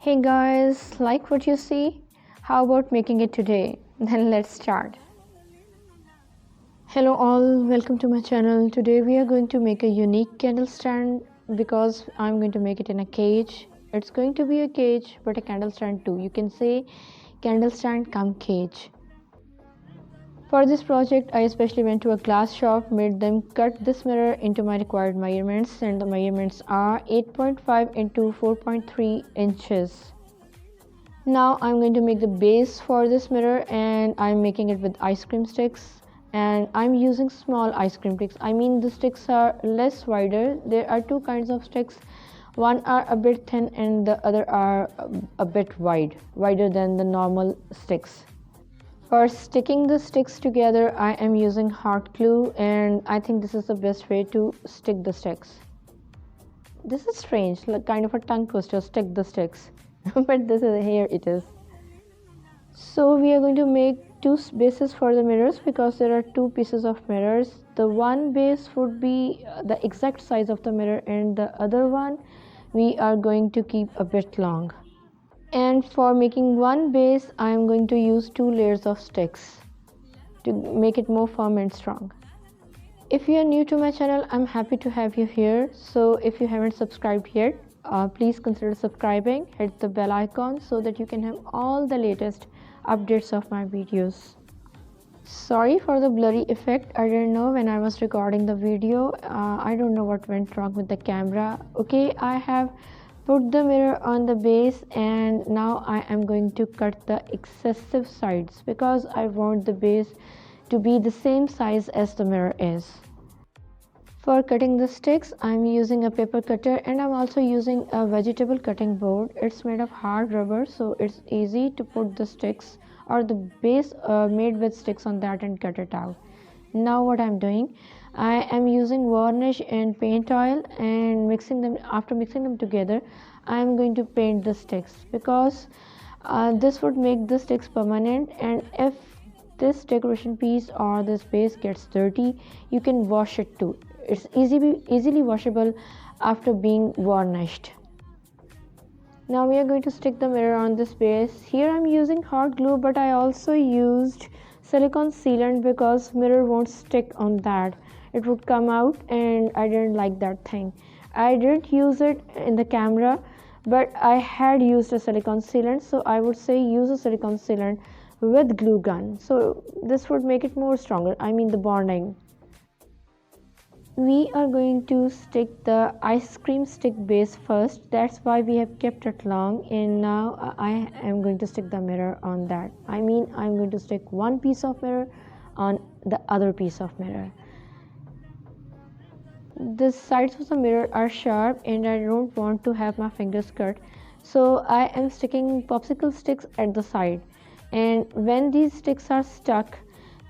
Hey guys, like what you see? How about making it today? Then let's start. Hello all, welcome to my channel. Today we are going to make a unique candle stand because I'm going to make it in a cage. It's going to be a cage but a candle stand too. You can say candle stand come cage. For this project, I especially went to a glass shop, made them cut this mirror into my required measurements, and the measurements are 8.5 into 4.3 inches. Now I'm going to make the base for this mirror, and I'm making it with ice cream sticks, and I'm using small ice cream sticks. I mean the sticks are less wider. There are two kinds of sticks. One are a bit thin and the other are a bit wider than the normal sticks. For sticking the sticks together, I am using hot glue, and I think this is the best way to stick the sticks. This is strange, like kind of a tongue twister, stick the sticks. But here it is. So we are going to make two bases for the mirrors because there are two pieces of mirrors. The one base would be the exact size of the mirror, and the other one we are going to keep a bit long. And for making one base, I am going to use 2 layers of sticks to make it more firm and strong. If you are new to my channel, I'm happy to have you here. So if you haven't subscribed yet, please consider subscribing. Hit the bell icon so that you can have all the latest updates of my videos. Sorry for the blurry effect. I didn't know when I was recording the video. I don't know what went wrong with the camera. Okay, I have put the mirror on the base, and now I am going to cut the excessive sides because I want the base to be the same size as the mirror is. For cutting the sticks, I'm using a paper cutter, and I'm also using a vegetable cutting board. It's made of hard rubber, so it's easy to put the sticks or the base made with sticks on that and cut it out. Now what I'm doing, I am using varnish and paint oil, and after mixing them together, I am going to paint the sticks because this would make the sticks permanent, and if this decoration piece or this base gets dirty, you can wash it too. It's easily washable after being varnished. Now we are going to stick the mirror on this base. Here I'm using hot glue, but I also used silicone sealant because mirror won't stick on that. It would come out, and I didn't like that thing. I didn't use it in the camera, but I had used a silicone sealant, so I would say use a silicone sealant with glue gun. So this would make it more stronger. I mean the bonding. We are going to stick the ice cream stick base first. That's why we have kept it long, and now I am going to stick the mirror on that. I mean I'm going to stick one piece of mirror on the other piece of mirror. The sides of the mirror are sharp, and I don't want to have my fingers cut, so I am sticking popsicle sticks at the side, and when these sticks are stuck,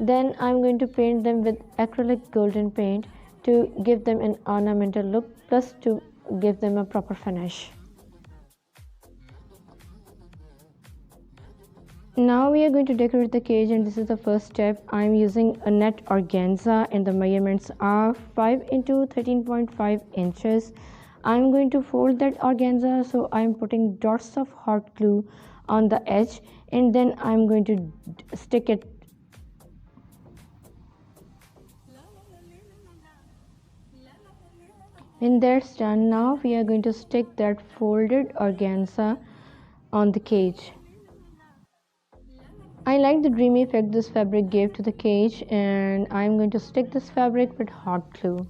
then I'm going to paint them with acrylic golden paint to give them an ornamental look, plus to give them a proper finish. Now we are going to decorate the cage, and this is the first step. I'm using a net organza, and the measurements are 5 into 13.5 inches. I'm going to fold that organza, so I'm putting dots of hot glue on the edge, and then I'm going to stick it. When that's done, now we are going to stick that folded organza on the cage. I like the dreamy effect this fabric gave to the cage, and I'm going to stick this fabric with hot glue.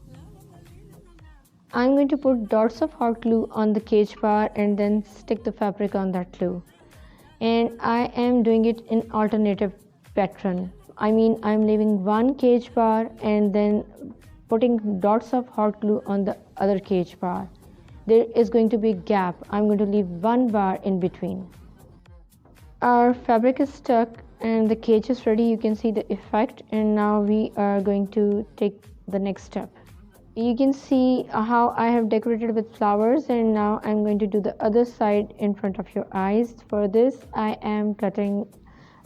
I'm going to put dots of hot glue on the cage bar and then stick the fabric on that glue. And I am doing it in alternative pattern. I mean I'm leaving one cage bar and then putting dots of hot glue on the other cage bar. There is going to be a gap. I'm going to leave one bar in between. Our fabric is stuck and the cage is ready. You can see the effect, and now we are going to take the next step. You can see how I have decorated with flowers, and now I'm going to do the other side in front of your eyes. For this I am cutting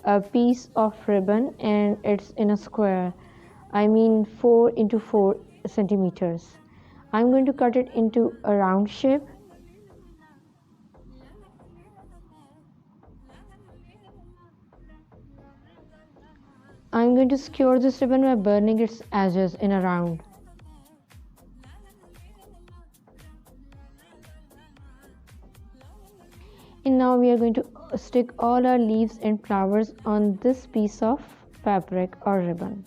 a piece of ribbon, and it's in a square. I mean 4 into 4 centimeters. I'm going to cut it into a round shape. going to secure this ribbon by burning its edges in a round. And now we are going to stick all our leaves and flowers on this piece of fabric or ribbon.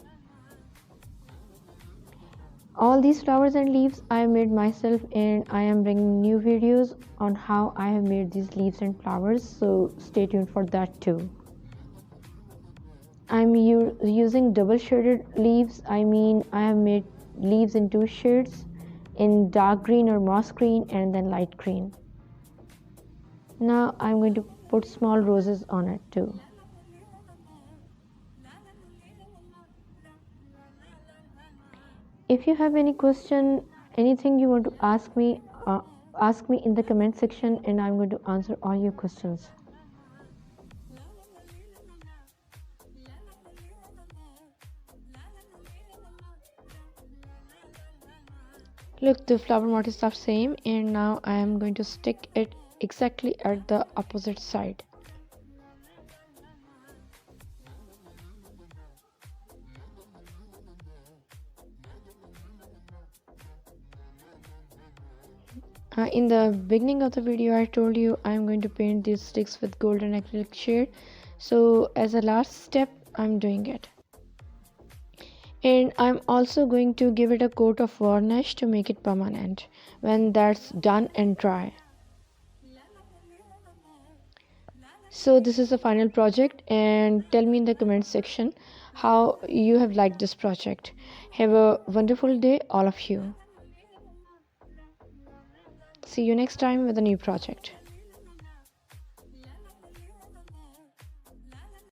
All these flowers and leaves I made myself, and I am bringing new videos on how I have made these leaves and flowers, so stay tuned for that too. I'm using double shaded leaves. I have made leaves in two shades, in dark green or moss green and then light green. Now I'm going to put small roses on it too. If you have any question, anything you want to ask me in the comment section, and I'm going to answer all your questions. Look, the flower motifs are same, and now I am going to stick it exactly at the opposite side. In the beginning of the video, I told you I'm going to paint these sticks with golden acrylic shade. So as a last step, I'm doing it. And I'm also going to give it a coat of varnish to make it permanent when that's done and dry. So this is the final project, and tell me in the comment section how you have liked this project. Have a wonderful day, all of you. See you next time with a new project.